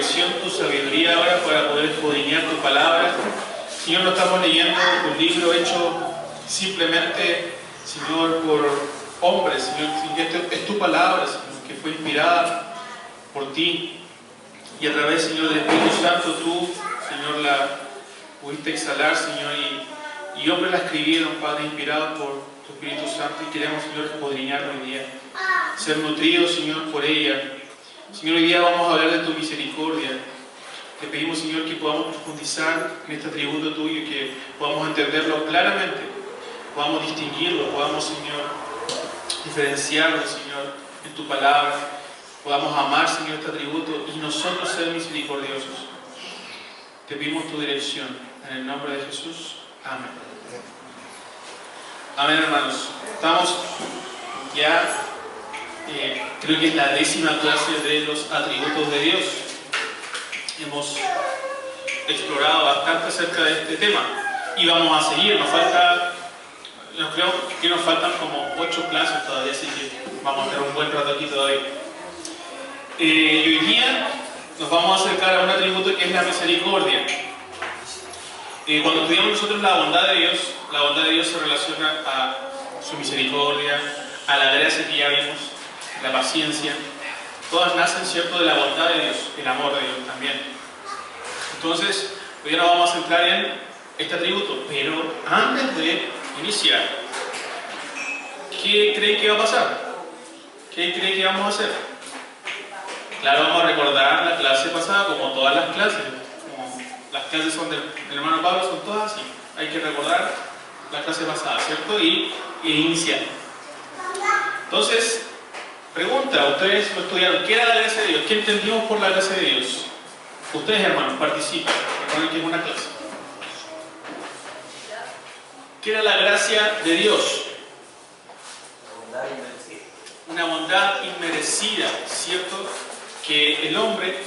dirección, tu sabiduría ahora para poder escudriñar tu palabra. Señor, no estamos leyendo un libro hecho simplemente, Señor, por hombres, Señor, sino que esto es tu palabra, Señor, que fue inspirada por ti. Y a través, Señor, del Espíritu Santo, tú, Señor, la pudiste exhalar, Señor, y hombres la escribieron, Padre, inspirados por tu Espíritu Santo, y queremos, Señor, escudriñarla hoy día, ser nutridos, Señor, por ella. Señor, hoy día vamos a hablar de tu misericordia. Te pedimos, Señor, que podamos profundizar en este atributo tuyo y que podamos entenderlo claramente, podamos distinguirlo, podamos, Señor, diferenciarlo, Señor, en tu palabra, podamos amar, Señor, este atributo y nosotros ser misericordiosos. Te pedimos tu dirección, en el nombre de Jesús. Amén. Amén, hermanos. Estamos ya, creo que es la 10ª clase de los atributos de Dios. Hemos explorado bastante acerca de este tema y vamos a seguir. Creo que nos faltan como 8 clases todavía, así que vamos a tener un buen rato aquí todavía. Y hoy día nos vamos a acercar a un atributo que es la misericordia. Cuando estudiamos nosotros la bondad de Dios se relaciona a su misericordia, a la gracia que ya vimos, la paciencia. Todas nacen, ¿cierto?, de la bondad de Dios, el amor de Dios también. Entonces, hoy día nos vamos a centrar en este atributo. Pero antes de iniciar, ¿qué cree que va a pasar? ¿Qué cree que vamos a hacer? Claro, vamos a recordar la clase pasada, como todas las clases. Como las clases son del hermano Pablo, son todas así. Hay que recordar la clase pasada, ¿cierto? Y iniciar. Entonces, pregunta, ustedes lo estudiaron, ¿qué era la gracia de Dios? ¿Qué entendimos por la gracia de Dios? Ustedes, hermanos, participen. Recuerden que es una clase. ¿Qué era la gracia de Dios? Una bondad inmerecida, ¿cierto? Que el hombre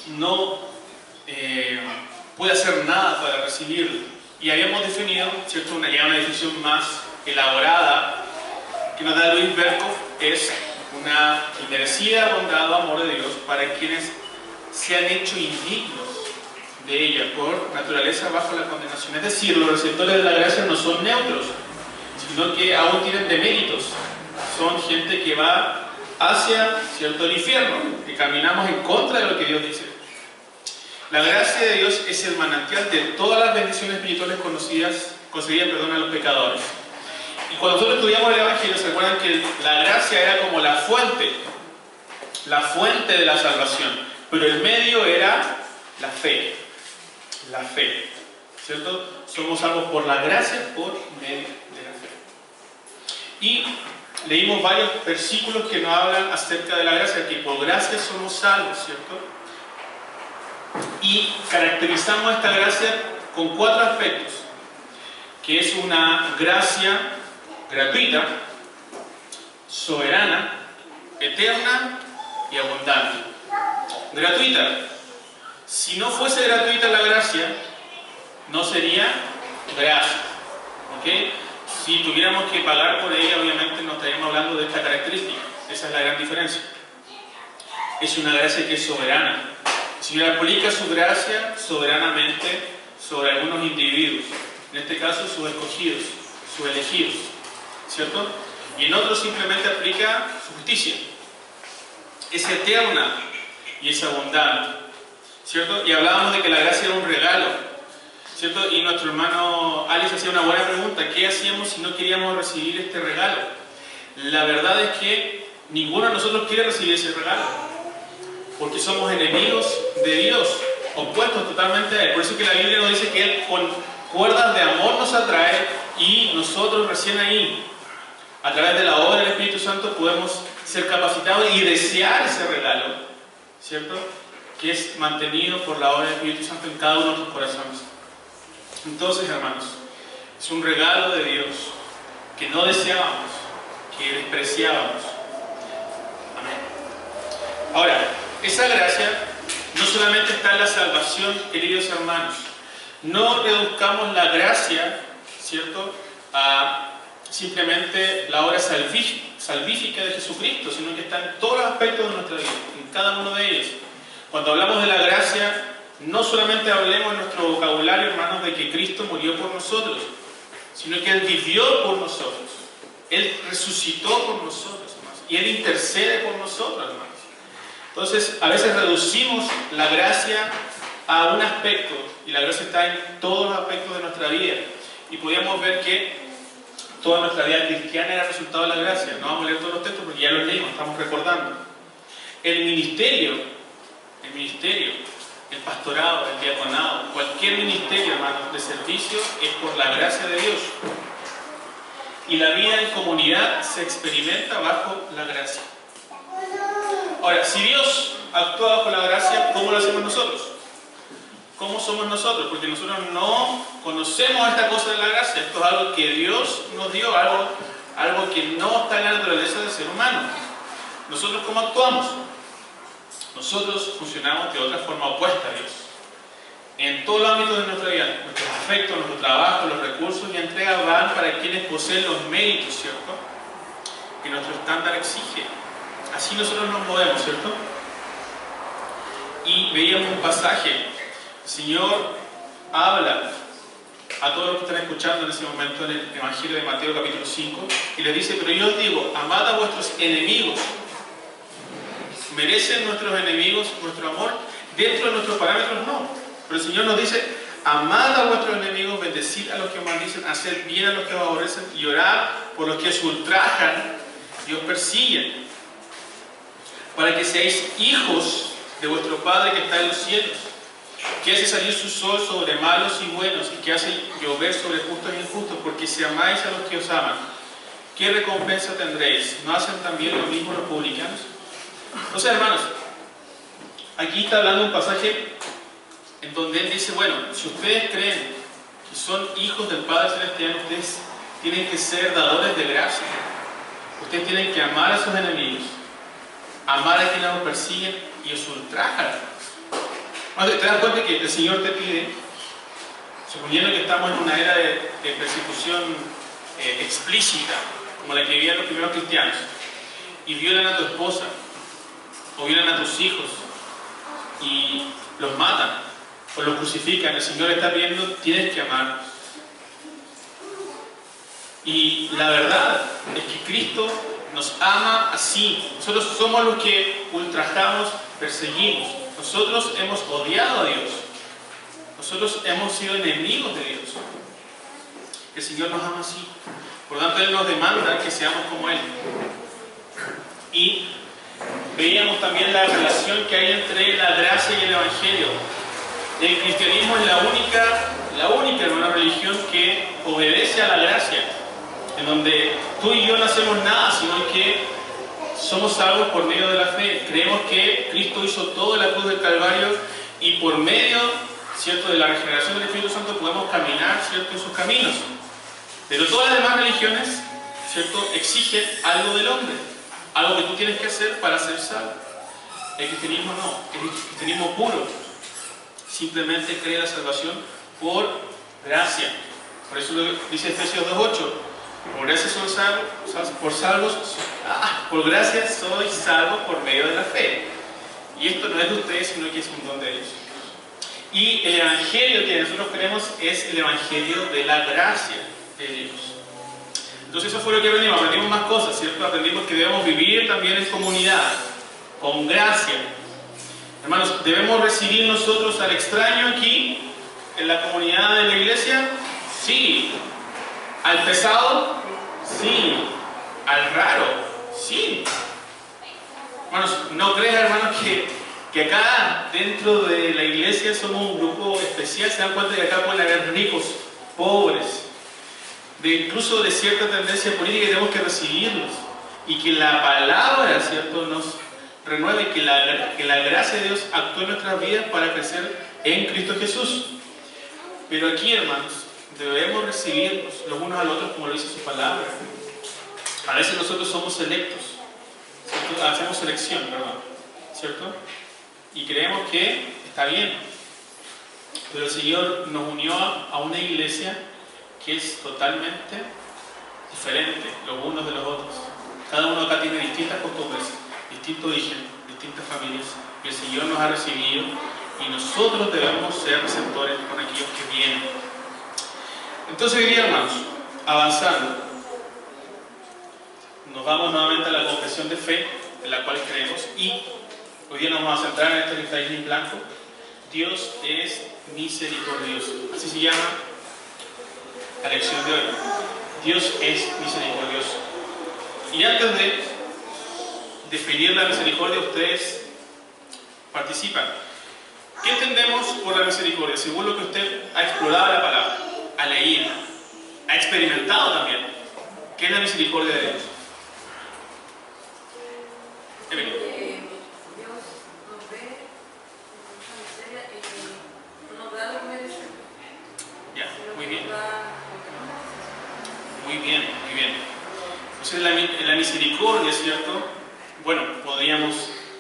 no puede hacer nada para recibirlo. Y habíamos definido, ¿cierto?, una definición más elaborada que nos da Luis Berkhoff, es una inmerecida bondad o amor de Dios para quienes se han hecho indignos de ella por naturaleza bajo la condenación. Es decir, los receptores de la gracia no son neutros, sino que aún tienen deméritos. Son gente que va hacia, ¿cierto?, el infierno, que caminamos en contra de lo que Dios dice. La gracia de Dios es el manantial de todas las bendiciones espirituales concedidas a los pecadores. Y cuando nosotros estudiamos el Evangelio, se acuerdan que la gracia era como la fuente de la salvación, pero el medio era la fe, ¿cierto? Somos salvos por la gracia, por medio de la fe. Y leímos varios versículos que nos hablan acerca de la gracia, que por gracia somos salvos, ¿cierto? Y caracterizamos esta gracia con 4 aspectos, que es una gracia gratuita, soberana, eterna y abundante. Gratuita. Si no fuese gratuita la gracia, no sería gracia. ¿Ok? Si tuviéramos que pagar por ella, obviamente no estaríamos hablando de esta característica. Esa es la gran diferencia. Es una gracia que es soberana. El Señor aplica su gracia soberanamente sobre algunos individuos. En este caso, sus escogidos, sus elegidos. ¿Cierto? Y en otros simplemente aplica su justicia. Es eterna y es abundante. ¿Cierto? Y hablábamos de que la gracia era un regalo. ¿Cierto? Y nuestro hermano Alex hacía una buena pregunta. ¿Qué hacíamos si no queríamos recibir este regalo? La verdad es que ninguno de nosotros quiere recibir ese regalo. Porque somos enemigos de Dios, opuestos totalmente a Él. Por eso que la Biblia nos dice que Él con cuerdas de amor nos atrae y nosotros recién ahí, a través de la obra del Espíritu Santo, podemos ser capacitados y desear ese regalo, ¿cierto? Que es mantenido por la obra del Espíritu Santo en cada uno de nuestros corazones. Entonces, hermanos, es un regalo de Dios que no deseábamos, que despreciábamos. Amén. Ahora, esa gracia no solamente está en la salvación, queridos hermanos. No reduzcamos la gracia, ¿cierto?, a simplemente la obra salvífica de Jesucristo, sino que está en todos los aspectos de nuestra vida, en cada uno de ellos. Cuando hablamos de la gracia, no solamente hablemos en nuestro vocabulario, hermanos, de que Cristo murió por nosotros, sino que Él vivió por nosotros. Él resucitó por nosotros, hermanos. Y Él intercede por nosotros, hermanos. Entonces, a veces reducimos la gracia a un aspecto, y la gracia está en todos los aspectos de nuestra vida. Y podíamos ver que toda nuestra vida cristiana era resultado de la gracia. No vamos a leer todos los textos porque ya los leímos, estamos recordando. El ministerio, el pastorado, el diaconado, cualquier ministerio, hermanos, de servicio es por la gracia de Dios. Y la vida en comunidad se experimenta bajo la gracia. Ahora, si Dios actúa bajo la gracia, ¿cómo lo hacemos nosotros? ¿Cómo somos nosotros? Porque nosotros no conocemos esta cosa de la gracia. Esto es algo que Dios nos dio, algo que no está en la naturaleza del ser humano. ¿Nosotros cómo actuamos? Nosotros funcionamos de otra forma opuesta a Dios. En todos los ámbitos de nuestra vida, nuestros afectos, nuestro trabajo, los recursos y entrega van para quienes poseen los méritos, ¿cierto? Que nuestro estándar exige. Así nosotros nos movemos, ¿cierto? Y veíamos un pasaje. El Señor habla a todos los que están escuchando en ese momento en el Evangelio de Mateo capítulo 5 y les dice: pero yo os digo, amad a vuestros enemigos. ¿Merecen nuestros enemigos nuestro amor? Dentro de nuestros parámetros no. Pero el Señor nos dice: amad a vuestros enemigos, bendecid a los que os maldicen, haced bien a los que os aborrecen y orad por los que os ultrajan y os persiguen, para que seáis hijos de vuestro Padre que está en los cielos, que hace salir su sol sobre malos y buenos y que hace llover sobre justos e injustos, porque si amáis a los que os aman, ¿qué recompensa tendréis? ¿No hacen también lo mismo los publicanos? Entonces, hermanos, aquí está hablando un pasaje en donde Él dice: bueno, si ustedes creen que son hijos del Padre Celestial, ustedes tienen que ser dadores de gracia. Ustedes tienen que amar a sus enemigos, amar a quienes los persiguen y os ultrajan. ¿Te das cuenta que el Señor te pide, suponiendo que estamos en una era de persecución explícita, como la que vivían los primeros cristianos, y violan a tu esposa, o violan a tus hijos, y los matan, o los crucifican? El Señor está pidiendo: tienes que amar. Y la verdad es que Cristo nos ama así. Nosotros somos los que ultrajamos, perseguimos. Nosotros hemos odiado a Dios. Nosotros hemos sido enemigos de Dios. El Señor nos ama así. Por lo tanto, Él nos demanda que seamos como Él. Y veíamos también la relación que hay entre la gracia y el Evangelio. El cristianismo es la única hermana religión que obedece a la gracia, en donde tú y yo no hacemos nada, sino que somos salvos por medio de la fe. Creemos que Cristo hizo todo en la cruz del Calvario y por medio, ¿cierto?, de la regeneración del Espíritu Santo podemos caminar, ¿cierto?, en sus caminos. Pero todas las demás religiones, ¿cierto?, exigen algo del hombre, algo que tú tienes que hacer para ser salvo. El cristianismo no, el cristianismo puro simplemente cree la salvación por gracia. Por eso lo dice Efesios 2:8: por gracia sois salvos, por gracia sois salvos por medio de la fe. Y esto no es de ustedes, sino que es un don de Dios. Y el Evangelio que nosotros creemos es el Evangelio de la gracia de Dios. Entonces eso fue lo que aprendimos más cosas, ¿cierto? Aprendimos que debemos vivir también en comunidad, con gracia. Hermanos, ¿debemos recibir nosotros al extraño aquí, en la comunidad de la iglesia? Sí. ¿Al pesado? Sí. ¿Al raro? Sí. Hermanos, ¿no crees, hermanos, que acá dentro de la iglesia somos un grupo especial? ¿Se dan cuenta que acá pueden haber ricos, pobres, incluso de cierta tendencia política, y tenemos que recibirlos? Y que la palabra, ¿cierto?, nos renueve, que la gracia de Dios actúe en nuestras vidas para crecer en Cristo Jesús. Pero aquí, hermanos, debemos recibirnos los unos a los otros como lo dice su palabra. A veces nosotros somos selectos, ¿cierto? Hacemos selección, ¿cierto? Y creemos que está bien. Pero el Señor nos unió a una iglesia que es totalmente diferente los unos de los otros. Cada uno acá tiene distintas costumbres, distinto origen, distintas familias que el Señor nos ha recibido y nosotros debemos ser receptores con aquellos que vienen. Entonces, queridos hermanos, avanzando, nos vamos nuevamente a la confesión de fe en la cual creemos y hoy día nos vamos a centrar en este que está ahí en blanco. Dios es misericordioso. Así se llama la lección de hoy. Dios es misericordioso. Y antes de definir la misericordia, ustedes participan. ¿Qué entendemos por la misericordia? Según lo que usted ha explorado la palabra, ha leído, ha experimentado también. ¿Qué es la misericordia de Dios? Evelyn. Dios nos ve con mucha miseria y nos da lo que merecemos. Ya, muy bien. Nos da lo que nos merecemos. Muy bien, muy bien. Entonces la misericordia, ¿cierto? Bueno, podríamos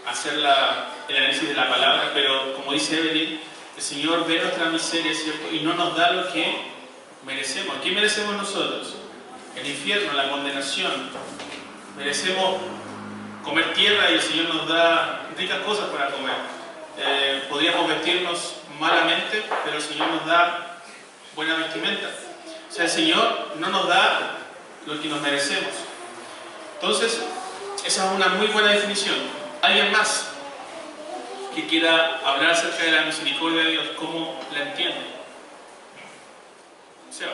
hacer el análisis de la palabra, pero como dice Evelyn, el Señor ve nuestra miseria, ¿cierto? Y no nos da lo que merecemos. ¿Qué merecemos nosotros? El infierno, la condenación. Merecemos comer tierra y el Señor nos da ricas cosas para comer. Podríamos vestirnos malamente, pero el Señor nos da buena vestimenta. O sea, el Señor no nos da lo que nos merecemos. Entonces, esa es una muy buena definición. ¿Alguien más que quiera hablar acerca de la misericordia de Dios? ¿Cómo la entiende? Seba.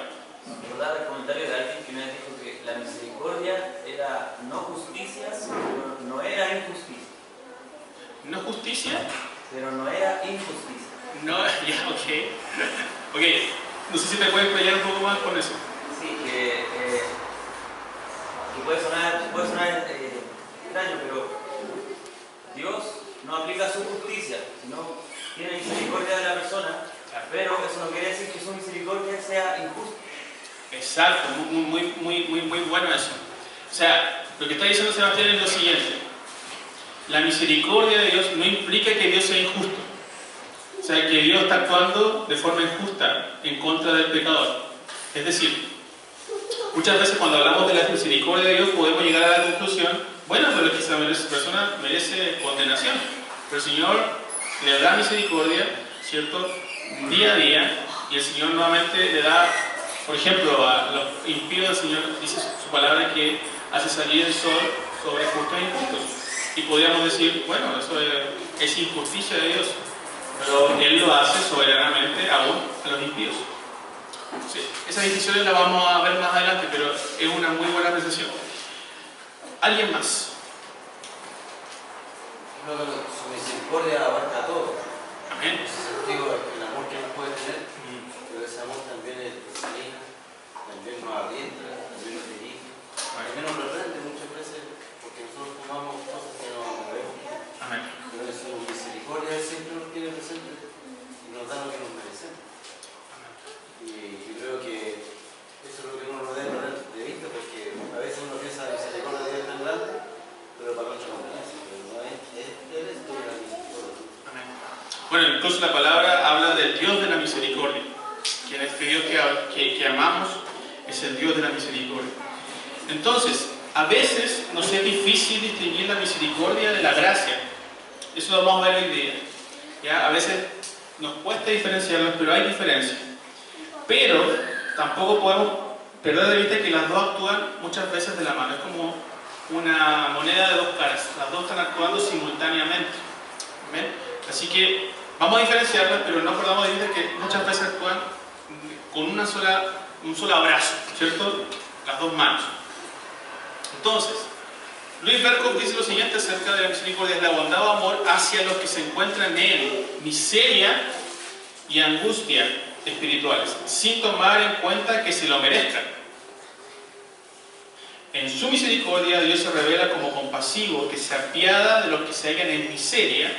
Recordar el comentario de alguien que me dijo que la misericordia era no justicia, pero no era injusticia. ¿No justicia? Pero no era injusticia. No, ya, ok. Ok, no sé si me puedes pelear un poco más con eso. Sí, que puede sonar extraño, pero Dios no aplica su justicia, sino tiene misericordia de la persona, pero eso no quiere decir que su misericordia sea injusta. Exacto, muy bueno eso. O sea, lo que está diciendo Sebastián es lo siguiente. La misericordia de Dios no implica que Dios sea injusto. O sea, que Dios está actuando de forma injusta en contra del pecador. Es decir, muchas veces cuando hablamos de la misericordia de Dios podemos llegar a la conclusión, bueno, pero es que esa persona merece condenación. Pero el Señor le da misericordia, ¿cierto? Día a día, y el Señor nuevamente le da, por ejemplo, a los impíos, el Señor dice su palabra que hace salir el sol sobre justos e injustos. Y podríamos decir, bueno, eso es injusticia de Dios, pero Él lo hace soberanamente aún a los impíos. Sí, esas distinciones las vamos a ver más adelante, pero es una muy buena apreciación. ¿Alguien más? Creo que su misericordia abarca todo. Amén. En ese sentido, el amor que nos puede tener, pero ese amor también es disciplina, también nos alienta, también nos dirige, también nos reprende muchas veces porque nosotros tomamos cosas que no debemos. Amén. Pero en su misericordia Él siempre nos tiene presente y nos da lo que nos merecemos. Y yo creo que eso es lo que uno no debe perder de vista, porque a veces uno piensa la misericordia de Dios es tan grande, pero para nuestra conveniencia, pero no es, Él es toda la misericordia. Amén. Bueno, incluso la palabra habla del Dios de la misericordia. Que este Dios que amamos es el Dios de la misericordia. Entonces, a veces nos es difícil distinguir la misericordia de la gracia. Eso lo vamos a ver hoy día. ¿Ya? A veces nos cuesta diferenciarlas, pero hay diferencias. Pero tampoco podemos perder de vista que las dos actúan muchas veces de la mano. Es como una moneda de dos caras. Las dos están actuando simultáneamente. ¿Ven? Así que vamos a diferenciarlas, pero no perdamos de vista que muchas veces actúan con un solo abrazo, ¿cierto? Las dos manos. Entonces, Luis Berkhoff dice lo siguiente acerca de la misericordia: es la bondad o amor hacia los que se encuentran en miseria y angustia espirituales, sin tomar en cuenta que se lo merezcan. En su misericordia Dios se revela como compasivo, que se apiada de los que se hallan en miseria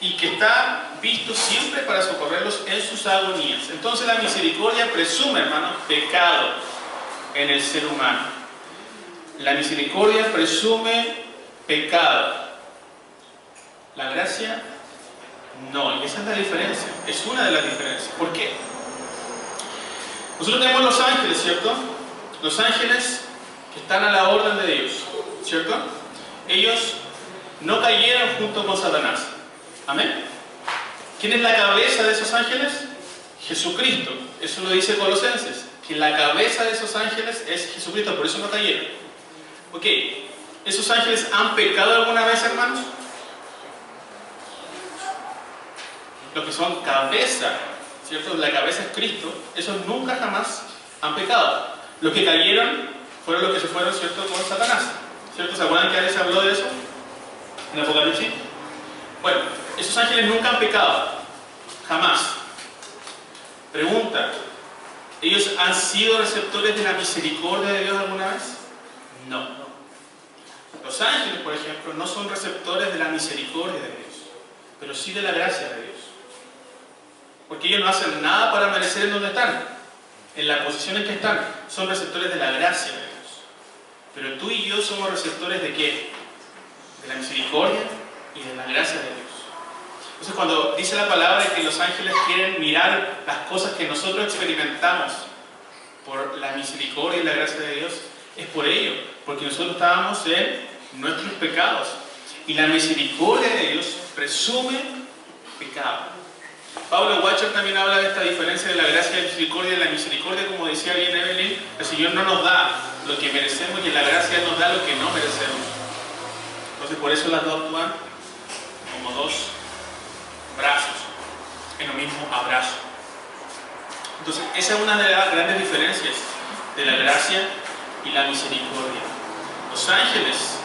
y que está visto siempre para socorrerlos en sus agonías. Entonces la misericordia presume, hermanos, pecado en el ser humano. La misericordia presume pecado. La gracia no, y esa es la diferencia, es una de las diferencias. ¿Por qué? Nosotros tenemos los ángeles, ¿cierto? Los ángeles que están a la orden de Dios, ¿cierto? Ellos no cayeron junto con Satanás. Amén. ¿Quién es la cabeza de esos ángeles? Jesucristo. Eso lo dice Colosenses, que la cabeza de esos ángeles es Jesucristo, por eso no cayeron. Ok, ¿esos ángeles han pecado alguna vez, hermanos? Los que son cabeza, ¿cierto? La cabeza es Cristo, esos nunca jamás han pecado. Los que cayeron fueron los que se fueron, ¿cierto?, con Satanás, ¿cierto? ¿Se acuerdan que se habló de eso en Apocalipsis? Bueno, esos ángeles nunca han pecado, jamás. Pregunta, ¿ellos han sido receptores de la misericordia de Dios alguna vez? No. Los ángeles, por ejemplo, no son receptores de la misericordia de Dios, pero sí de la gracia de Dios. Porque ellos no hacen nada para merecer en donde están, en la posición en que están. Son receptores de la gracia de Dios. Pero tú y yo somos receptores ¿de qué? De la misericordia y de la gracia de Dios. Entonces, cuando dice la palabra que los ángeles quieren mirar las cosas que nosotros experimentamos por la misericordia y la gracia de Dios, es por ello, porque nosotros estábamos en nuestros pecados. Y la misericordia de Dios presume pecado. Pablo Watcher también habla de esta diferencia de la gracia y la misericordia. La misericordia, como decía bien Evelyn, el Señor no nos da lo que merecemos y la gracia nos da lo que no merecemos. Entonces, por eso las dos actúan como dos brazos en un mismo abrazo. Entonces, esa es una de las grandes diferencias de la gracia y la misericordia. Los ángeles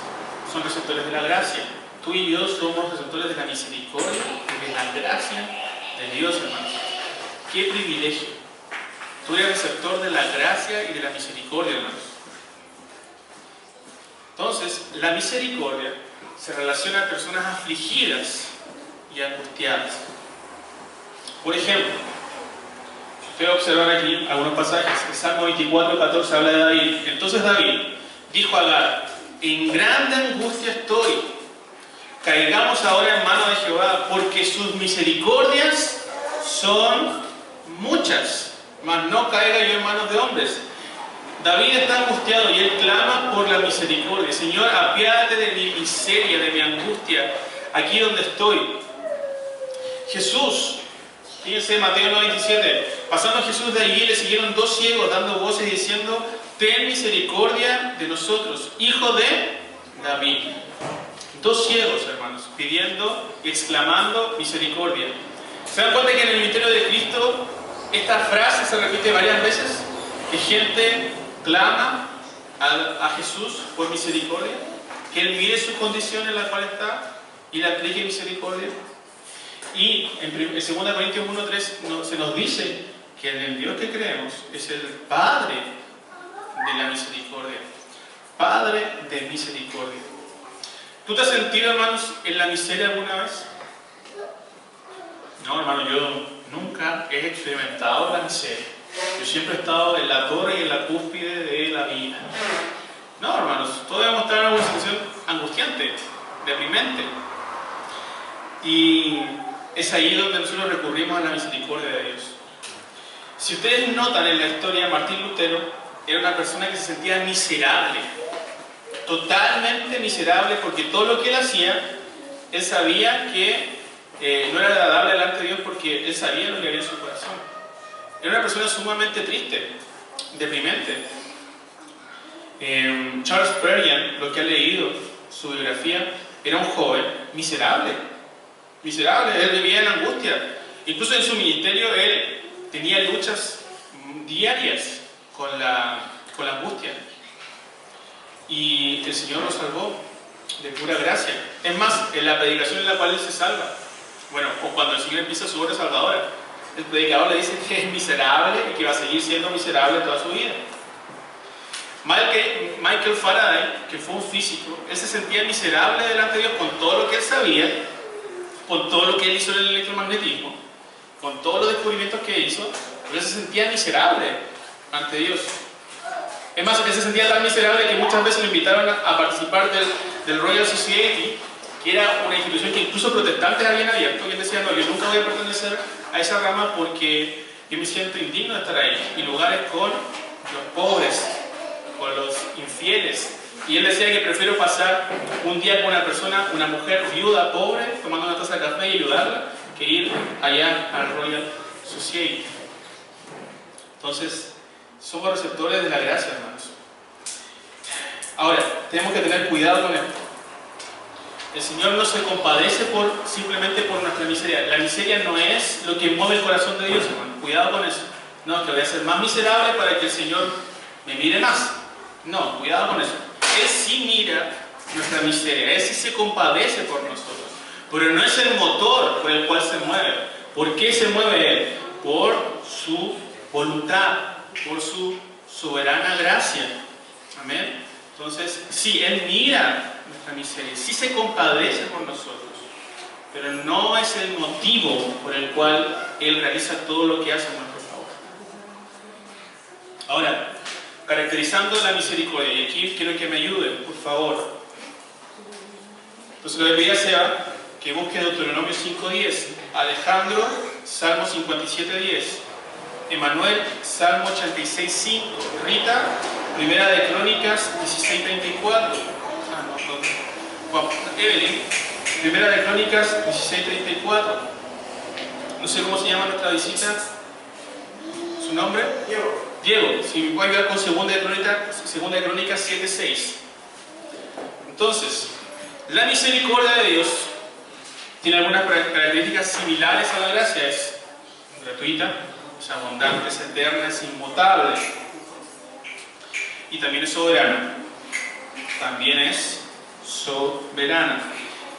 son receptores de la gracia. Tú y yo somos receptores de la misericordia y de la gracia de Dios, hermanos. ¡Qué privilegio! Tú eres receptor de la gracia y de la misericordia, hermanos. Entonces, la misericordia se relaciona a personas afligidas y angustiadas. Por ejemplo, si ustedes observan aquí algunos pasajes, el Salmo 24, 14 habla de David. Entonces David dijo a Agar: en grande angustia estoy, caigamos ahora en manos de Jehová, porque sus misericordias son muchas, mas no caiga yo en manos de hombres. David está angustiado y él clama por la misericordia. Señor, apiádate de mi miseria, de mi angustia, aquí donde estoy. Jesús, fíjense Mateo 9:27, pasando Jesús de allí le siguieron dos ciegos dando voces diciendo: ten misericordia de nosotros, hijo de David. Dos ciegos, hermanos, pidiendo y exclamando misericordia. ¿Se dan cuenta que en el ministerio de Cristo esta frase se repite varias veces? Que gente clama a Jesús por misericordia, que Él mire su condición en la cual está y le aplique misericordia. Y en 2 Corintios 1:3 se nos dice que en el Dios que creemos es el Padre de la misericordia. Padre de misericordia. ¿Tú te has sentido, hermanos, en la miseria alguna vez? No, hermano, yo nunca he experimentado la miseria. Yo siempre he estado en la torre y en la cúspide de la vida. No, hermanos, todos debemos estar en una situación angustiante, deprimente. Y es ahí donde nosotros recurrimos a la misericordia de Dios. Si ustedes notan en la historia, Martín Lutero era una persona que se sentía miserable, totalmente miserable, porque todo lo que él hacía, él sabía que no era agradable delante de Dios, porque él sabía lo que había en su corazón. Era una persona sumamente triste, deprimente. Charles Spurgeon, lo que ha leído su biografía, era un joven miserable, él vivía en angustia. Incluso en su ministerio él tenía luchas diarias con la angustia. Y el Señor lo salvó de pura gracia. Es más, en la predicación en la cual él se salva, bueno, o cuando el Señor empieza su obra salvadora, el predicador le dice que es miserable y que va a seguir siendo miserable toda su vida. Michael Faraday, que fue un físico, él se sentía miserable delante de Dios con todo lo que él sabía, con todo lo que él hizo en el electromagnetismo, con todos los descubrimientos que hizo, él se sentía miserable ante Dios. Es más, él se sentía tan miserable que muchas veces lo invitaron a participar del Royal Society, que era una institución que incluso protestantes habían abierto, y él decía: no, yo nunca voy a pertenecer a esa rama porque yo me siento indigno de estar ahí. Y lugares con los pobres, con los infieles Y él decía que prefiero pasar un día con una persona, una mujer viuda, pobre, tomando una taza de café y ayudarla, que ir allá al Royal Society. Entonces, somos receptores de la gracia, hermanos. Ahora, tenemos que tener cuidado con esto. El Señor no se compadece simplemente por nuestra miseria. La miseria no es lo que mueve el corazón de Dios, hermano. Cuidado con eso. No, que voy a ser más miserable para que el Señor me mire más. No, cuidado con eso. Él sí mira nuestra miseria. Él sí se compadece por nosotros. Pero no es el motor por el cual se mueve. ¿Por qué se mueve Él? Por su voluntad, por su soberana gracia. Amén. Entonces, sí, Él mira nuestra miseria, sí se compadece por nosotros, pero no es el motivo por el cual Él realiza todo lo que hace a nuestro favor. Ahora, caracterizando la misericordia, y aquí quiero que me ayuden, por favor. Entonces, lo que pedía sea que busque Deuteronomio 5.10, Alejandro, Salmo 57.10, Emanuel, Salmo 86.5, Rita, Primera de Crónicas 16.34, Evelyn, Primera de Crónicas 16.34. No sé cómo se llama nuestra visita. ¿Su nombre? Diego. Si me puede ayudar con Segunda de Crónicas 7.6. Entonces, la misericordia de Dios tiene algunas características similares a la gracia. Es gratuita, es abundante, es eterna, es inmutable. Y también es soberana. También es soberana.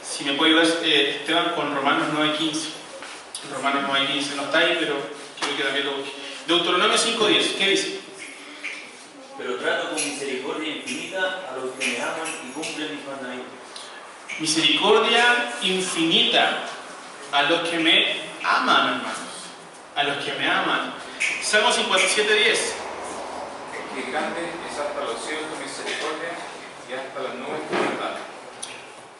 Si me puede ayudar Esteban con Romanos 9.15. Romanos 9.15 no está ahí, pero quiero que también lo busque. Deuteronomio 5.10, ¿qué dice? Pero trato con misericordia infinita a los que me aman y cumplen mis mandamientos. Misericordia infinita a los que me aman, hermanos. A los que me aman. Salmo 57.10. Que grande es hasta los cielos tu misericordia y hasta las nubes tu verdad.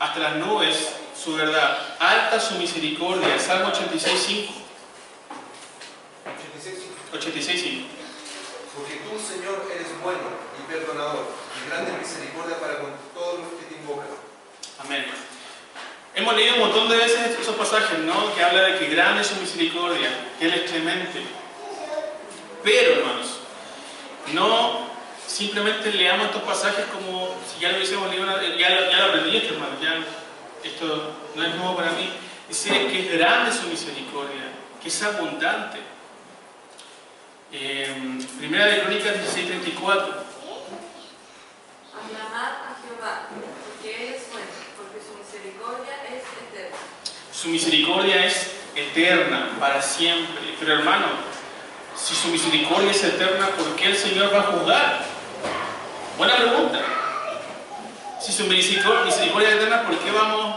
Hasta las nubes su verdad. Alta su misericordia. Salmo 86.5. 86.5. Porque tú, Señor, eres bueno y perdonador, y grande misericordia para con todos los que te invocan. Amén. Hemos leído un montón de veces esos pasajes, ¿no? Que habla de que grande es su misericordia, que Él es clemente. Pero, hermanos, no simplemente leamos estos pasajes como si ya lo hubiésemos leído, ya lo aprendí esto, hermano, esto no es nuevo para mí. Dice que es grande su misericordia, que es abundante. Primera de Crónicas 16.34. Aclamad a Jehová, porque Él es bueno, porque su misericordia es eterna. Su misericordia es eterna, para siempre. Pero hermano, si su misericordia es eterna, ¿por qué el Señor va a juzgar? Buena pregunta. Si su misericordia es eterna,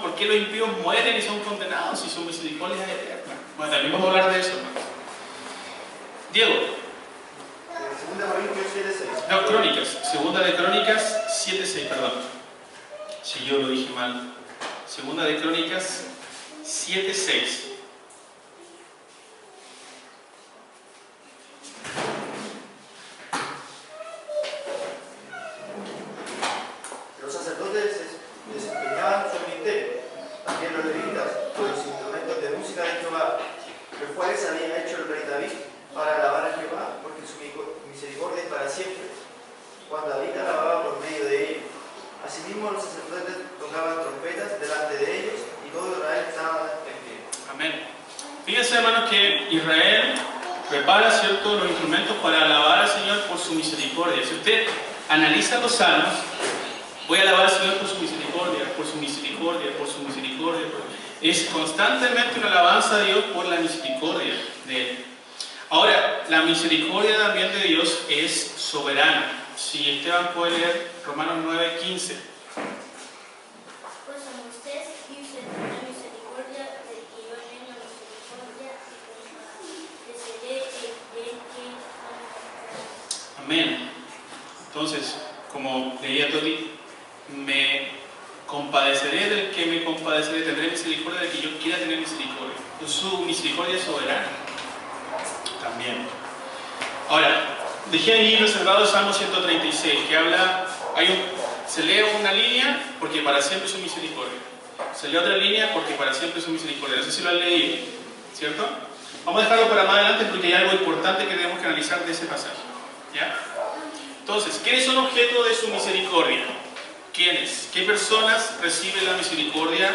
¿por qué los impíos mueren y son condenados si su misericordia es eterna? Bueno, también vamos a hablar de eso, hermano. Diego. Segunda Corintios 7.6. No, Crónicas. Segunda de Crónicas 7.6, perdón. Si yo lo dije mal. Segunda de Crónicas 7.6. Los sacerdotes desempeñaban su ministerio, también los levitas, con los instrumentos de música de Jehová, los cuales habían hecho el rey David para alabar a Jehová, porque su misericordia es para siempre. Cuando David alababa por medio de ellos. Asimismo, los sacerdotes tocaban trompetas delante de ellos y todo Israel estaba en pie. Amén. Fíjense, hermanos, que Israel prepara, ¿cierto?, los instrumentos para alabar al Señor por su misericordia. Si usted analiza los salmos, voy a alabar al Señor por su misericordia, por su misericordia, por su misericordia. Es constantemente una alabanza a Dios por la misericordia de Él. Ahora, la misericordia también de Dios es soberana. Si Esteban puede leer Romanos 9.15. Pues a Moisés dice una misericordia del que yo tengo misericordia y compadeceré del que Amén. Entonces, como leía Toti, me compadeceré del que me compadeceré, tendré misericordia del que yo quiera tener misericordia. Su misericordia es soberana. También. Ahora, dejé ahí reservado el Salmo 136, que habla, Se lee una línea porque para siempre es su misericordia. Se lee otra línea porque para siempre es su misericordia. No sé si lo han leído, ¿cierto? Vamos a dejarlo para más adelante porque hay algo importante que tenemos que analizar de ese pasaje. ¿Ya? Entonces, ¿quiénes son objeto de su misericordia? ¿Quiénes? ¿Qué personas reciben la misericordia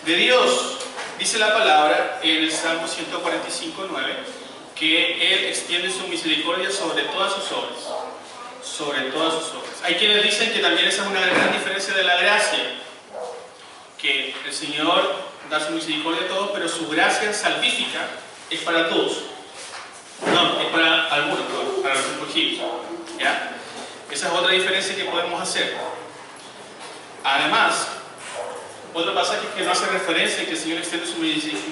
de Dios? Dice la palabra en el Salmo 145:9 que Él extiende su misericordia sobre todas sus obras. Sobre todas sus obras. Hay quienes dicen que también esa es una gran diferencia de la gracia, que el Señor da su misericordia a todos, pero su gracia salvífica es para todos. No, es para algunos, para los escogidos. ¿Ya? Esa es otra diferencia que podemos hacer. Además, otro pasaje que no hace referencia y que el Señor extiende su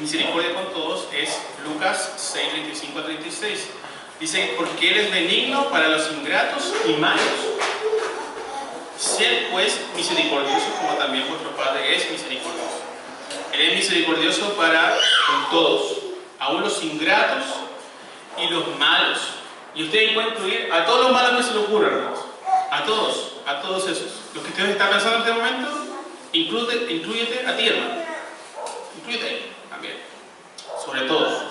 misericordia con todos es Lucas 6:35-36. Dice, porque Él es benigno para los ingratos y malos. Sed pues misericordiosos como también vuestro Padre es misericordioso. Él es misericordioso para con todos, aún los ingratos y los malos. Y usted puede incluir a todos los malos que se le ocurran, hermanos. A todos esos. Los que usted está pensando en este momento, inclúyete a ti, hermano. Inclúyete ahí también. Sobre todos.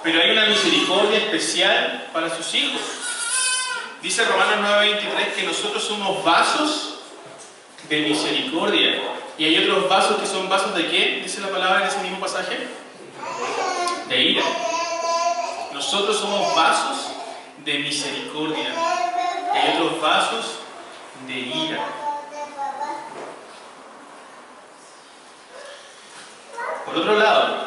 Pero hay una misericordia especial para sus hijos. Dice Romanos 9:23 que nosotros somos vasos de misericordia. Y hay otros vasos que son vasos de ¿qué? Dice la palabra en ese mismo pasaje. De ira. Nosotros somos vasos de misericordia. Y hay otros vasos de ira. Por otro lado,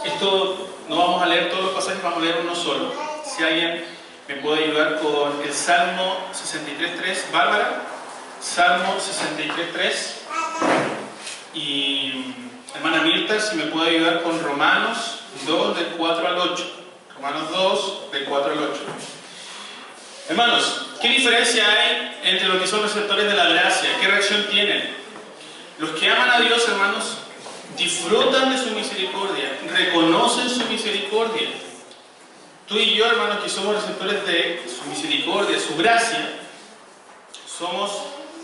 esto no vamos a leer todos los pasajes, vamos a leer uno solo. Si alguien me puede ayudar con el Salmo 63:3, Bárbara. Salmo 63:3. Y hermana Mirta, si me puede ayudar con Romanos 2, del 4 al 8. Romanos 2, del 4 al 8. Hermanos, ¿qué diferencia hay entre los que son receptores de la gracia? ¿Qué reacción tienen? Los que aman a Dios, hermanos, disfrutan de su misericordia, reconocen su misericordia. Tú y yo, hermanos, que somos receptores de su misericordia, su gracia, somos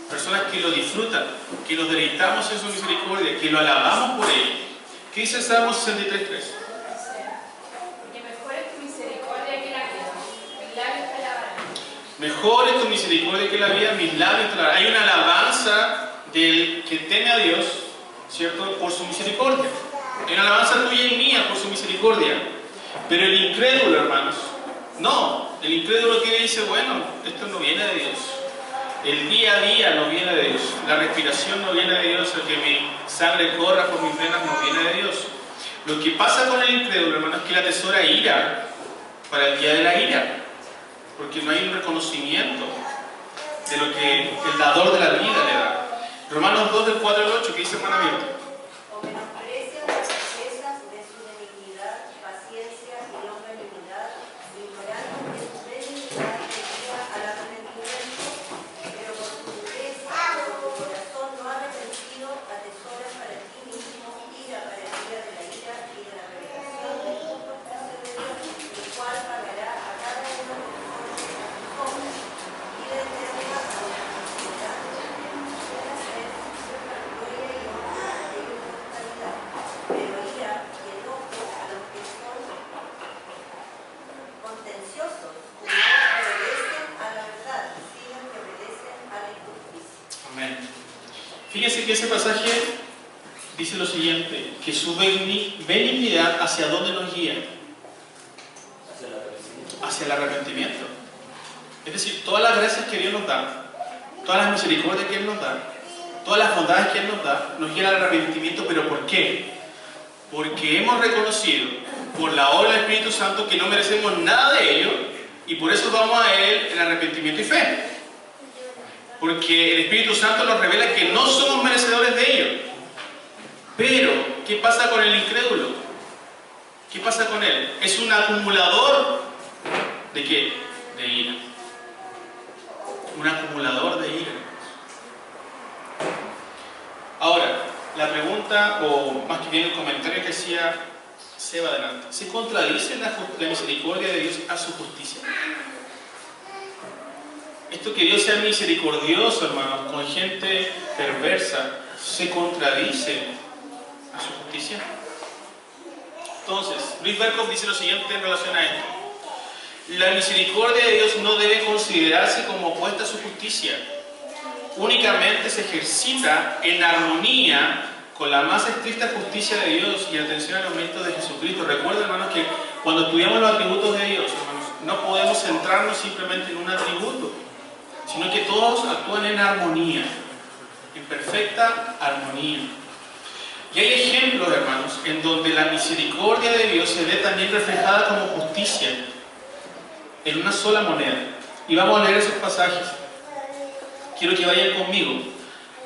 personas que lo disfrutan, que nos deleitamos en su misericordia, que lo alabamos por ello. ¿Qué dice el Salmo 63:3? Mejor es tu misericordia que la vida, mis labios te alabarán. Hay una alabanza del que teme a Dios, ¿cierto? Por su misericordia. Hay una alabanza tuya y mía por su misericordia. Pero el incrédulo, hermanos, no. El incrédulo que dice, bueno, esto no viene de Dios. El día a día no viene de Dios. La respiración no viene de Dios. El que mi sangre corra por mis venas no viene de Dios. Lo que pasa con el incrédulo, hermanos, es que él atesora ira para el día de la ira. Porque no hay un reconocimiento de lo que el dador de la vida le da. Romanos 2, del 4 al 8, ¿qué dice hermana Mirta? O menosprecian las riquezas de su benignidad, paciencia y longanimidad, ignorando que su benignidad lleva al arrepentimiento, pero por su dureza, por tu corazón no arrepentido, atesoras para ti mismo ira para el día de la ira y de la revelación del justo juicio de Dios, el cual pagará a cada uno de nosotros y de eterna a la felicidad de la gloria y honra e inmortalidad, pero ira y enojo a los que son contenciosos, que no obedecen a la verdad, sino que obedecen a la injusticia. Amén. Fíjense que ese pasaje dice lo siguiente, que su benignidad hacia dónde nos guía. Hacia el arrepentimiento. Es decir, todas las gracias que Dios nos da, todas las misericordias que Él nos da, todas las bondades que Él nos da, nos guían al arrepentimiento. ¿Pero por qué? Porque hemos reconocido por la obra del Espíritu Santo que no merecemos nada de ello y por eso vamos a Él en arrepentimiento y fe. Porque el Espíritu Santo nos revela que no somos merecedores de ello. Pero, ¿qué pasa con el incrédulo? ¿Qué pasa con él? Es un acumulador ¿de qué? De ira. Un acumulador de ira. Ahora, la pregunta, o más que bien el comentario que hacía Seba adelante, ¿se contradice la misericordia de Dios a su justicia? esto que Dios sea misericordioso, hermanos, con gente perversa, se contradice a su justicia. Entonces, Luis Berkhoff dice lo siguiente en relación a esto. La misericordia de Dios no debe considerarse como opuesta a su justicia. Únicamente se ejercita en armonía con la más estricta justicia de Dios y atención al aumento de Jesucristo. Recuerden, hermanos, que cuando estudiamos los atributos de Dios, hermanos, no podemos centrarnos simplemente en un atributo, sino que todos actúan en armonía, en perfecta armonía. Y hay ejemplos, hermanos, en donde la misericordia de Dios se ve también reflejada como justicia, en una sola moneda. Y vamos a leer esos pasajes. Quiero que vayan conmigo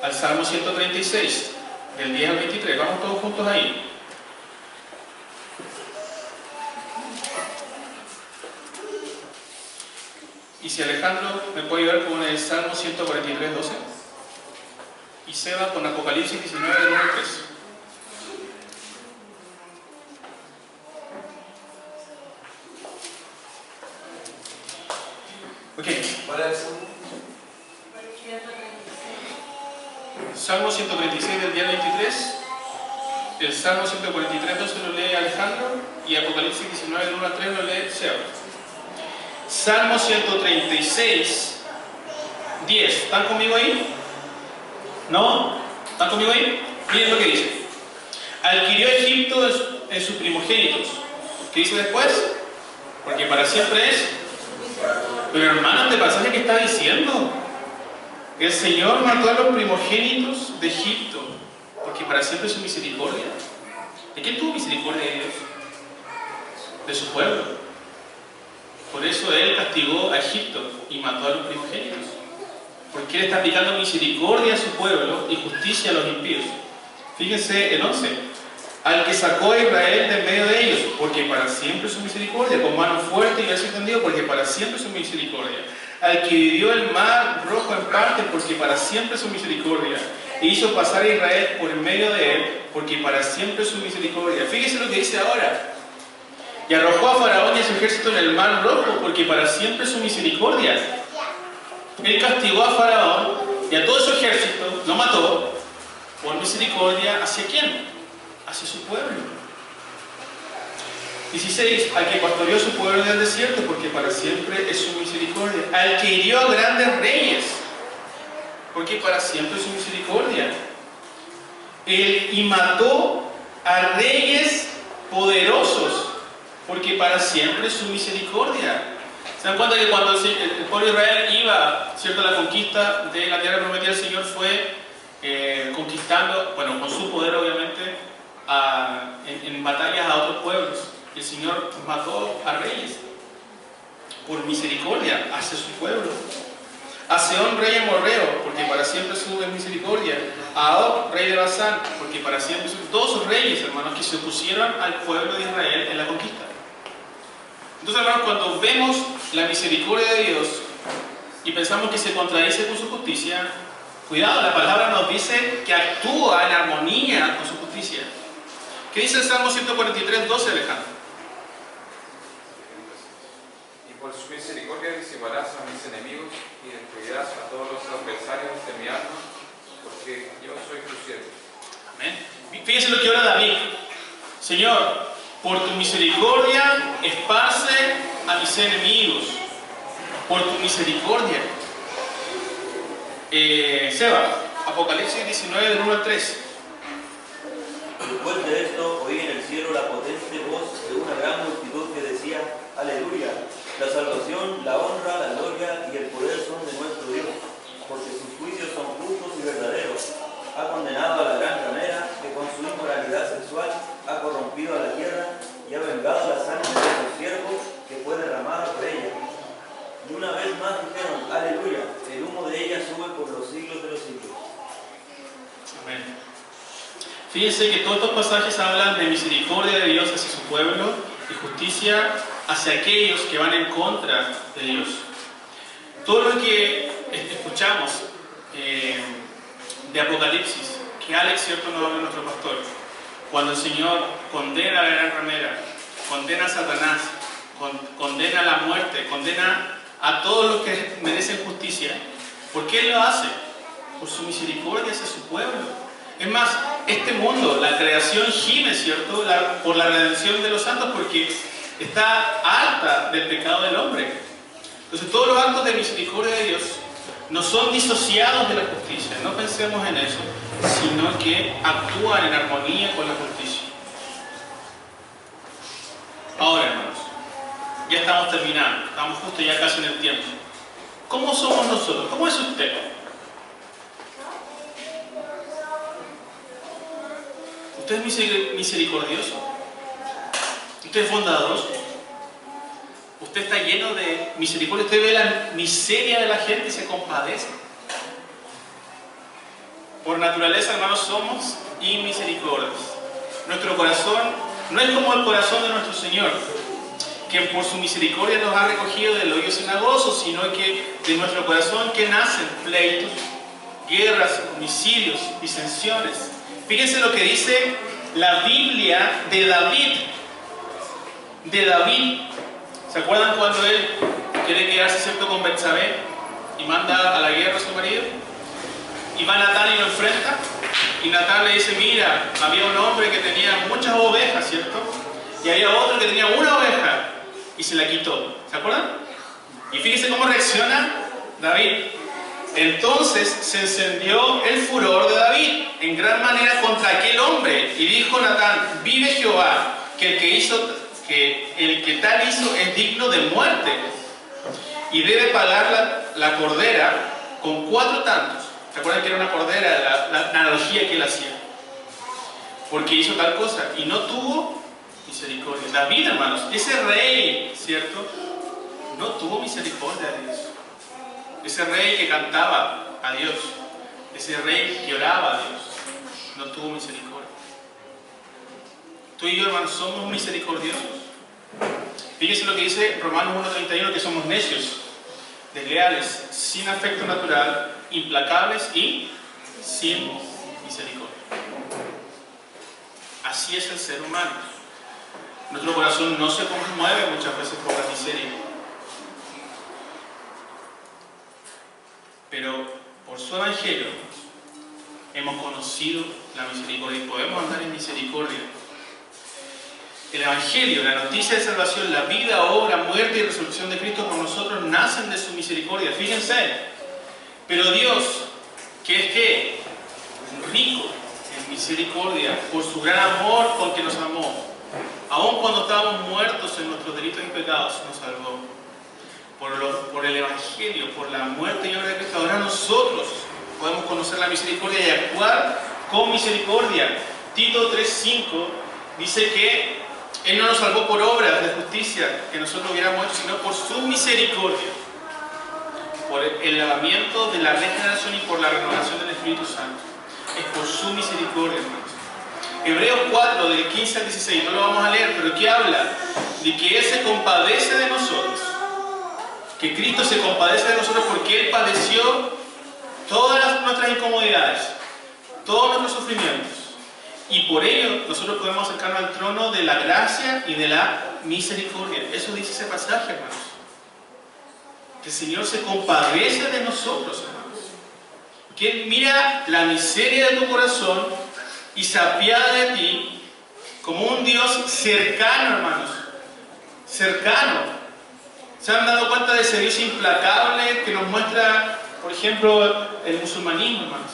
al Salmo 136, del 10 al 23. Vamos todos juntos ahí. Y si Alejandro me puede ayudar con el Salmo 143, 12. Y Seba con Apocalipsis 19, del 1 al 3. Ok. ¿Cuál es eso? Salmo 136 del día 23. El Salmo 143, 12 lo lee Alejandro. Y Apocalipsis 19, del 1 al 3 lo lee Seba. Salmo 136, 10. ¿Están conmigo ahí? ¿No? ¿Están conmigo ahí? Miren lo que dice. Adquirió Egipto en sus primogénitos. ¿Qué dice después? Porque para siempre es. Pero hermanos, ¿de pasaje que está diciendo? El Señor mató a los primogénitos de Egipto, porque para siempre es su misericordia. ¿De quién tuvo misericordia de Dios? De su pueblo. Por eso Él castigó a Egipto y mató a los primogénitos. Porque Él está aplicando misericordia a su pueblo y justicia a los impíos. Fíjense el 11. Al que sacó a Israel de en medio de ellos, porque para siempre es su misericordia, con mano fuerte y brazo extendido, porque para siempre es su misericordia. Al que dividió el mar rojo en parte, porque para siempre es su misericordia. E hizo pasar a Israel por en medio de él, porque para siempre es su misericordia. Fíjense lo que dice ahora. Y arrojó a Faraón y a su ejército en el mar rojo, porque para siempre es su misericordia. Él castigó a Faraón y a todo su ejército, lo mató, por misericordia. ¿Hacia quién? Hacia su pueblo. 16. Al que pastoreó su pueblo en el desierto, porque para siempre es su misericordia. Al que hirió a grandes reyes, porque para siempre es su misericordia. Y mató a reyes poderosos, porque para siempre es su misericordia. ¿Se dan cuenta que cuando el pueblo de Israel iba, ¿cierto?, a la conquista de la tierra prometida, el Señor fue conquistando, bueno, con su poder obviamente, en batallas a otros pueblos? El Señor mató a reyes por misericordia hacia su pueblo. A Sehón, rey amorreo, porque para siempre su misericordia. A Og, rey de Basán, porque para siempre su. Todos sus reyes, hermanos, que se opusieron al pueblo de Israel en la conquista. Entonces, hermanos, cuando vemos la misericordia de Dios y pensamos que se contradice con su justicia, cuidado, la palabra nos dice que actúa en armonía con su justicia. ¿Qué dice el Salmo 143, 12, Alejandro? Por su misericordia disiparás a mis enemigos y destruirás a todos los adversarios de mi alma, porque yo soy tu siervo. Amén. Fíjense lo que ora David. Señor, por tu misericordia esparce a mis enemigos. Por tu misericordia. Seba, Apocalipsis 19, del 1 al 3. Después de esto, oí en el cielo la potente voz de una gran multitud que decía: Aleluya, la salvación, la honra, la gloria y el poder son de nuestro Dios, porque sus juicios son justos y verdaderos. Ha condenado a la gran ramera que con su inmoralidad sexual ha corrompido a la tierra y ha vengado la sangre de sus siervos que fue derramada por ella. Y una vez más dijeron: Aleluya, el humo de ella sube por los siglos de los siglos. Amén. Fíjense que todos estos pasajes hablan de misericordia de Dios hacia su pueblo y justicia hacia aquellos que van en contra de Dios. Todo lo que escuchamos de Apocalipsis, que Alex, cierto, nos habla nuestro pastor, cuando el Señor condena a la gran ramera, condena a Satanás, condena la muerte, condena a todos los que merecen justicia. ¿Por qué Él lo hace? Por su misericordia hacia su pueblo. Es más, este mundo, la creación gime, ¿cierto?, por la redención de los santos, porque está harta del pecado del hombre. Entonces todos los actos de misericordia de Dios no son disociados de la justicia, no pensemos en eso, sino que actúan en armonía con la justicia. Ahora, hermanos, ya estamos terminando, estamos justo ya casi en el tiempo. ¿Cómo somos nosotros? ¿Cómo es usted? ¿Usted es misericordioso? ¿Usted es bondadoso? ¿Usted está lleno de misericordia? ¿Usted ve la miseria de la gente y se compadece? Por naturaleza, hermanos, somos inmisericordios. Nuestro corazón no es como el corazón de nuestro Señor, quien por su misericordia nos ha recogido del hoyo cenagoso, sino que de nuestro corazón que nacen pleitos, guerras, homicidios, disensiones. Fíjense lo que dice la Biblia de David. De David. ¿Se acuerdan cuando él quiere quedarse, ¿cierto?, con Betsabé y manda a la guerra a su marido? Y va Natán y lo enfrenta. Y Natán le dice, mira, había un hombre que tenía muchas ovejas, ¿cierto? Y había otro que tenía una oveja y se la quitó. ¿Se acuerdan? Y fíjense cómo reacciona David. Entonces se encendió el furor de David en gran manera contra aquel hombre. Y dijo Natán, vive Jehová, que el que tal hizo es digno de muerte. Y debe pagar la cordera con 4 tantos. ¿Se acuerdan que era una cordera? La analogía que él hacía. Porque hizo tal cosa y no tuvo misericordia. David, hermanos, ese rey, ¿cierto?, no tuvo misericordia de Dios. Ese rey que cantaba a Dios, ese rey que oraba a Dios, no tuvo misericordia. Tú y yo, hermanos, somos misericordiosos. Fíjense lo que dice Romanos 1:31, que somos necios, desleales, sin afecto natural, implacables y sin misericordia. Así es el ser humano. Nuestro corazón no se conmueve muchas veces por la miseria, pero por su evangelio hemos conocido la misericordia y podemos andar en misericordia. El evangelio, la noticia de salvación, la vida, obra, muerte y resurrección de Cristo por nosotros nacen de su misericordia. Fíjense, pero Dios, que es rico en misericordia, por su gran amor con que nos amó, aun cuando estábamos muertos en nuestros delitos y pecados, nos salvó. Por el evangelio, por la muerte y obra de Cristo, ahora nosotros podemos conocer la misericordia y actuar con misericordia. Tito 3:5 dice que Él no nos salvó por obras de justicia que nosotros hubiéramos hecho, sino por su misericordia, por el lavamiento de la regeneración y por la renovación del Espíritu Santo. Es por su misericordia, hermanos. Hebreos 4, del 15 al 16, no lo vamos a leer, pero que habla de que Él se compadece de nosotros, que Cristo se compadece de nosotros porque Él padeció todas nuestras incomodidades, todos nuestros sufrimientos, y por ello nosotros podemos acercarnos al trono de la gracia y de la misericordia. Eso dice ese pasaje, hermanos. Que el Señor se compadece de nosotros, hermanos. Que Él mira la miseria de tu corazón y se apiada de ti como un Dios cercano, hermanos. Cercano. ¿Se han dado cuenta de ese Dios implacable que nos muestra, por ejemplo, el musulmanismo, hermanos?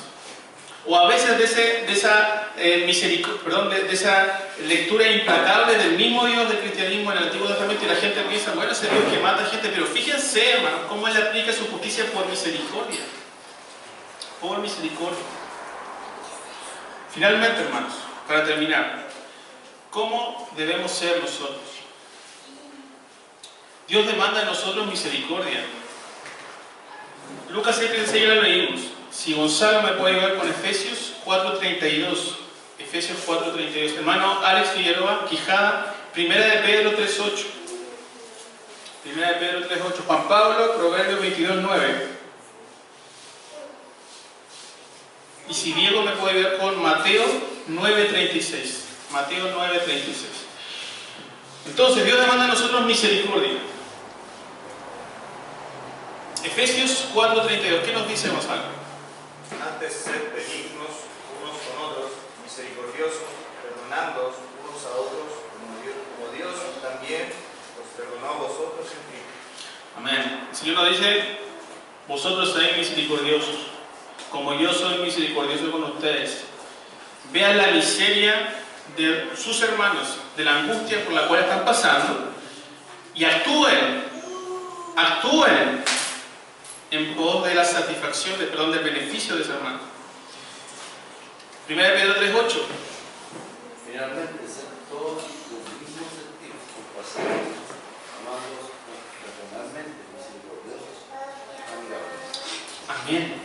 O a veces de esa lectura implacable del mismo Dios del cristianismo en el Antiguo Testamento, y la gente piensa, bueno, ese Dios que mata gente, pero fíjense, hermanos, cómo Él aplica su justicia por misericordia. Por misericordia. Finalmente, hermanos, para terminar, ¿cómo debemos ser nosotros? Dios demanda de nosotros misericordia. Lucas 6:36 ya lo leímos. Si Gonzalo me puede ayudar con Efesios 4:32. Efesios 4:32. Hermano Alex Figueroa, Quijada, Primera de Pedro 3:8. Primera de Pedro 3:8. Juan Pablo, Proverbios 22:9. Y si Diego me puede ayudar con Mateo 9:36. Mateo 9:36. Entonces, Dios demanda a nosotros misericordia. Efesios 4:32, ¿qué nos dice Gonzalo? Antes sed benignos unos con otros, misericordiosos, perdonándoos unos a otros, como Dios también os perdonó a vosotros en Cristo. Amén. El Señor nos dice, vosotros seáis misericordiosos, como yo soy misericordioso con ustedes. Vean la miseria de sus hermanos, de la angustia por la cual están pasando, y actúen en pos de la satisfacción, del beneficio de ese hermano. 1 Pedro 3:8. Finalmente, ser todos los mismos sentidos, compasivos, amados fraternalmente, misericordiosos, amigables. Amén.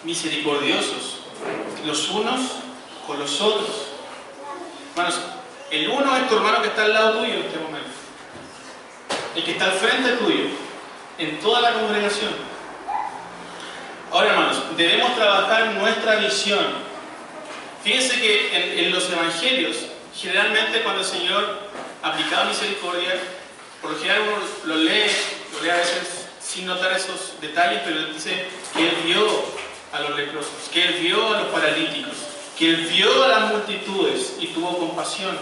Misericordiosos, los unos con los otros. Hermanos, el uno es tu hermano que está al lado tuyo en este momento, el que está al frente tuyo, en toda la congregación. Ahora, hermanos, debemos trabajar nuestra visión. Fíjense que en los evangelios, generalmente cuando el Señor aplicaba misericordia, por lo general uno lo lee a veces sin notar esos detalles, pero él dice que Él vio a los leprosos, que Él vio a los paralíticos, que Él vio a las multitudes y tuvo compasión.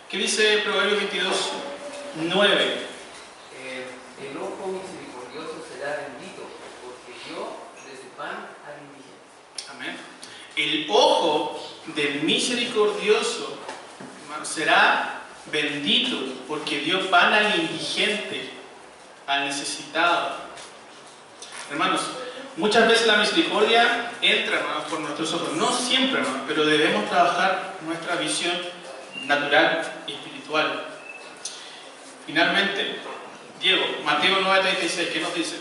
¿Qué dice Proverbios 22:9? El ojo misericordioso será bendito, porque dio de su pan al indigente. Amén. El ojo del misericordioso, hermano, será bendito, porque dio pan al indigente, al necesitado. Hermanos, muchas veces la misericordia entra, hermanos, por nuestros ojos. No siempre, hermanos, pero debemos trabajar nuestra visión natural y espiritual. Finalmente, Diego, Mateo 9:36, ¿qué nos dice?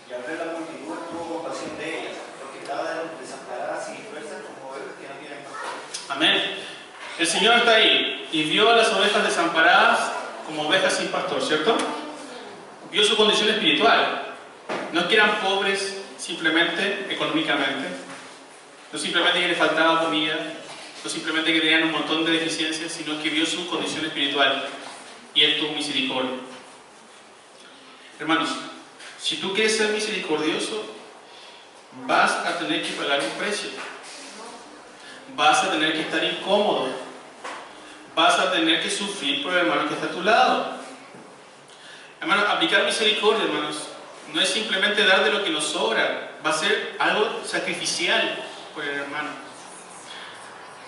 Y al ver la multitud tuvo compasión de ellas, porque estaban desamparadas y dispersas como ovejas que no tienen pastor. Amén. El Señor está ahí y vio a las ovejas desamparadas como ovejas sin pastor, ¿cierto? Vio su condición espiritual. No es que eran pobres simplemente económicamente, no simplemente que les faltaba comida, no simplemente que tenían un montón de deficiencias, sino que vio su condición espiritual y Él tuvo misericordia. Hermanos, si tú quieres ser misericordioso, vas a tener que pagar un precio. Vas a tener que estar incómodo. Vas a tener que sufrir por el hermano que está a tu lado. Hermanos, aplicar misericordia, hermanos, no es simplemente dar de lo que nos sobra. Va a ser algo sacrificial por el hermano.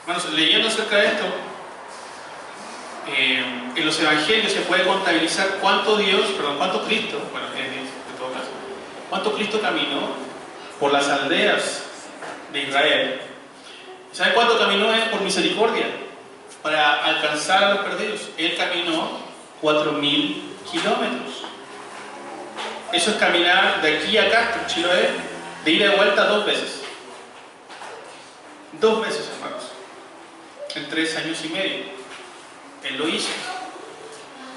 Hermanos, leyendo acerca de esto, en los evangelios se puede contabilizar cuánto Cristo, bueno, es Dios en todo caso, cuánto Cristo caminó por las aldeas de Israel. ¿Saben cuánto caminó Él por misericordia? Para alcanzar a los perdidos. Él caminó 4.000 kilómetros. Eso es caminar de aquí a Castro, Chiloé, de ida y vuelta 2 veces. 2 veces, hermanos. En 3 años y medio. Él lo hizo.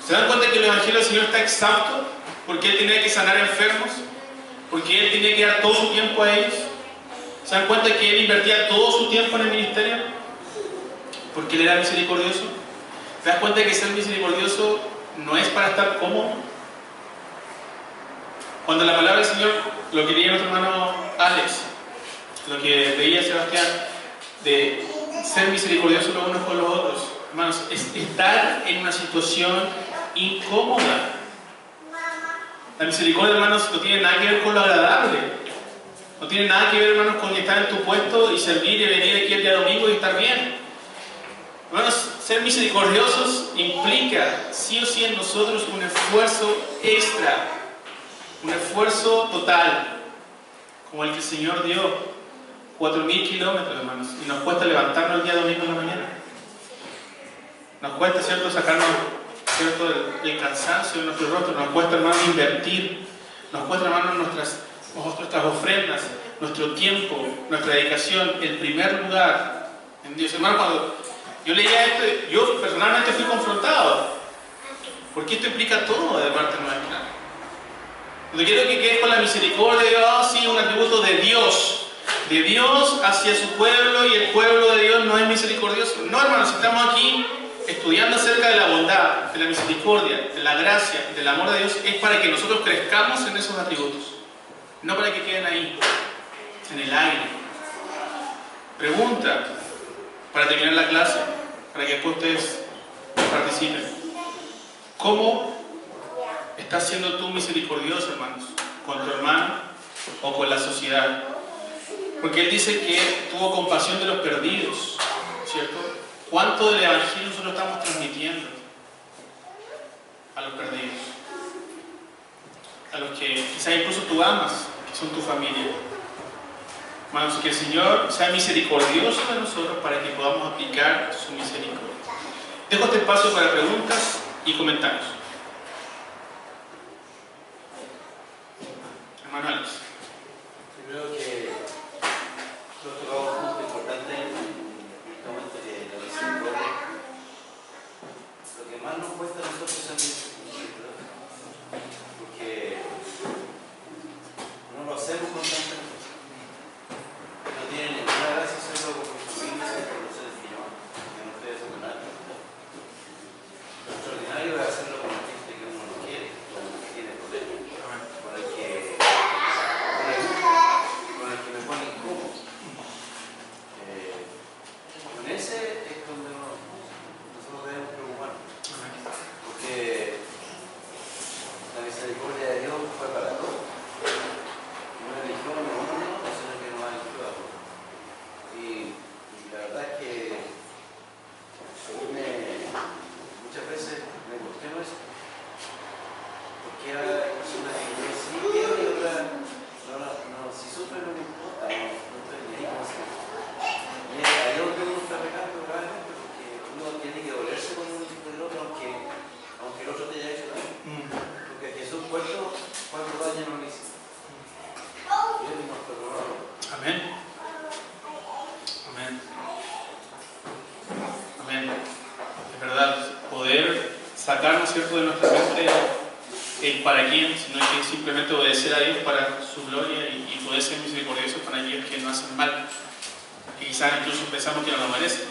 ¿Se dan cuenta que el Evangelio del Señor está exhausto? Porque Él tenía que sanar enfermos, porque Él tenía que dar todo su tiempo a ellos. ¿Se dan cuenta que Él invertía todo su tiempo en el ministerio? Porque Él era misericordioso. ¿Te das cuenta que ser misericordioso no es para estar cómodo? Cuando la palabra del Señor, lo que leía nuestro hermano Alex, lo que veía Sebastián, de ser misericordioso los unos con los otros, hermanos, es estar en una situación incómoda. La misericordia, hermanos, no tiene nada que ver con lo agradable. No tiene nada que ver, hermanos, con estar en tu puesto y servir y venir aquí el día domingo y estar bien. Hermanos, ser misericordiosos implica sí o sí en nosotros un esfuerzo extra, un esfuerzo total, como el que el Señor dio. 4.000 kilómetros, hermanos, y nos cuesta levantarnos el día domingo en la mañana. Nos cuesta, ¿cierto?, sacarnos, ¿cierto?, el cansancio de nuestro rostro. Nos cuesta, hermanos, invertir. Nos cuesta, hermanos, nuestras ofrendas, nuestro tiempo, nuestra dedicación, el primer lugar en Dios. Hermano, cuando yo leía esto, yo personalmente fui confrontado, porque esto implica todo de parte nuestra. Cuando quiero que quede con la misericordia de Dios, sí, un atributo de Dios hacia su pueblo, y el pueblo de Dios no es misericordioso. No, hermanos, si estamos aquí estudiando acerca de la bondad, de la misericordia, de la gracia, del amor de Dios, es para que nosotros crezcamos en esos atributos, no para que queden ahí, en el aire. Pregunta, para terminar la clase, para que después ustedes participen. ¿Cómo estás siendo tú misericordioso, hermanos, con tu hermano o con la sociedad? Porque Él dice que tuvo compasión de los perdidos, ¿cierto? ¿Cuánto del Evangelio nosotros estamos transmitiendo a los perdidos? A los que quizás incluso tú amas, que son tu familia. Hermanos, que el Señor sea misericordioso de nosotros para que podamos aplicar su misericordia. Dejo este espacio para preguntas y comentarios. Hermano Alex. Yo creo que nosotros tocamos un punto importante en este momento de la misericordia. Lo que más nos cuesta a nosotros es misericordia, porque no lo hacemos constantemente. No tiene ninguna gracia hacerlo con familia, con los seres que no ustedes son nada. Lo extraordinario es hacerlo con la gente que uno no quiere, con el que tiene poder, con el que me pone incómodo. Con ese es donde nosotros debemos preocuparnos, porque la misericordia de Dios fue para todos. No eligió a uno, sino que nos eligió a todos. Y la verdad es que muchas veces me cuestiono eso, porque hay personas que sí quieren y otras no, si sufren no me importa, no estoy ni ahí como se. Y ahí es donde uno está pecando probablemente, porque uno tiene que dolerse con el otro, aunque el otro te haya hecho daño. Porque Jesús cuánto daño no le hizo. Y Él nos perdonó. Amén. Amén. Amén. Es verdad, poder sacarnos, ¿cierto?, de nuestra mente el para quién, sino que simplemente obedecer a Dios para su gloria y poder ser misericordiosos con aquellos que nos hacen mal, que quizás incluso pensamos que no lo merecen,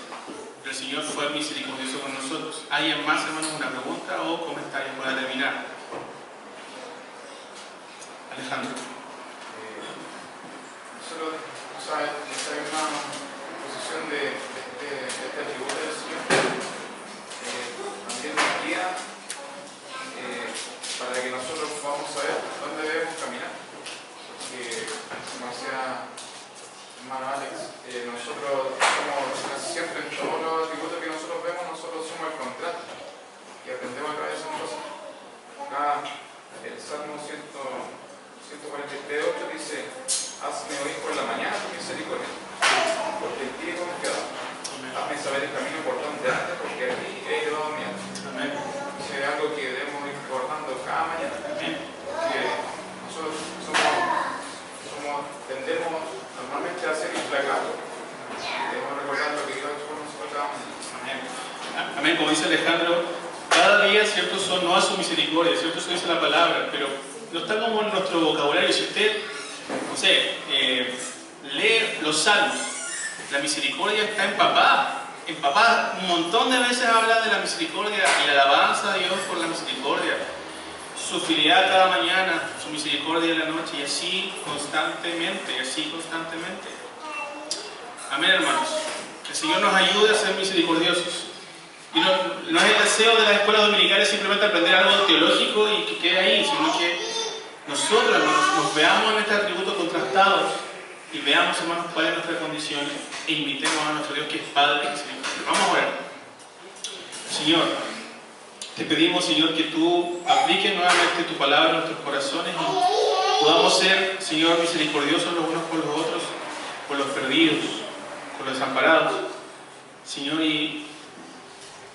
pero el Señor fue misericordioso con nosotros. ¿Alguien más, hermanos, una pregunta o comentario para terminar? Alejandro. Nosotros, ¿sabes? Esta es una posición de este atributo del Señor. También nos guía para que nosotros podamos saber dónde debemos caminar. Porque, como decía hermano Alex, nosotros somos casi siempre en todos los atributos que nosotros vemos, nosotros somos el contrato y aprendemos a través de esas cosas. Acá el Salmo 143:8 dice: hazme oír por la mañana tu misericordia, porque en ti he confiado. Hazme saber el camino por donde antes, porque aquí he llevado miedo. Eso es algo que debemos ir recordando cada mañana. Que nosotros tendemos normalmente a ser implacables. Debemos recordar lo que Dios ha hecho por nosotros cada mañana. Amén. Como dice Alejandro, cada día, ¿cierto?, son no a su misericordia, ¿cierto? Eso dice la palabra, pero no está como en nuestro vocabulario. Si usted, no sé, lee los salmos, la misericordia está empapada. Un montón de veces habla de la misericordia y la alabanza a Dios por la misericordia, su fidelidad cada mañana, su misericordia en la noche, y así constantemente, Amén, hermanos. Que el Señor nos ayude a ser misericordiosos. Y no es el deseo de las escuelas dominicales simplemente aprender algo teológico y que quede ahí, sino que nosotros nos veamos en este atributo contrastado y veamos, hermanos, cuál es nuestra condición e invitemos a nuestro Dios que es Padre y Señor. Vamos a orar. Señor, te pedimos, Señor, que tú apliques nuevamente tu palabra en nuestros corazones y podamos ser, Señor, misericordiosos los unos por los otros, por los perdidos, por los desamparados, Señor, y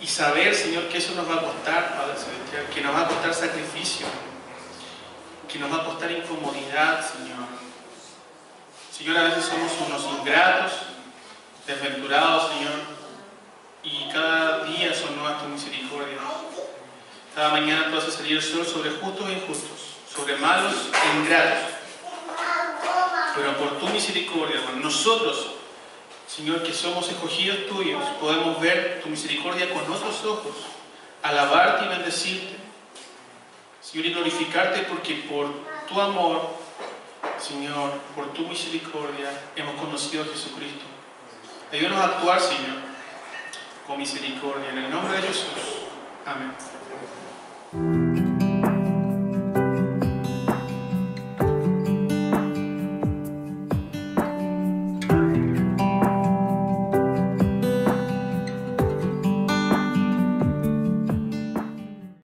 saber, Señor, que eso nos va a costar, Padre Celestial, que nos va a costar sacrificio, que nos va a costar incomodidad, Señor. Señor, a veces somos unos ingratos, desventurados, Señor, y cada día son nuevas tus misericordias. Cada mañana tú haces salir el sol sobre justos e injustos, sobre malos e ingratos. Pero por tu misericordia, hermano, nosotros Señor, que somos escogidos tuyos, podemos ver tu misericordia con otros ojos, alabarte y bendecirte, Señor, y glorificarte porque por tu amor, Señor, por tu misericordia, hemos conocido a Jesucristo. Ayúdanos a actuar, Señor, con misericordia. En el nombre de Jesús. Amén.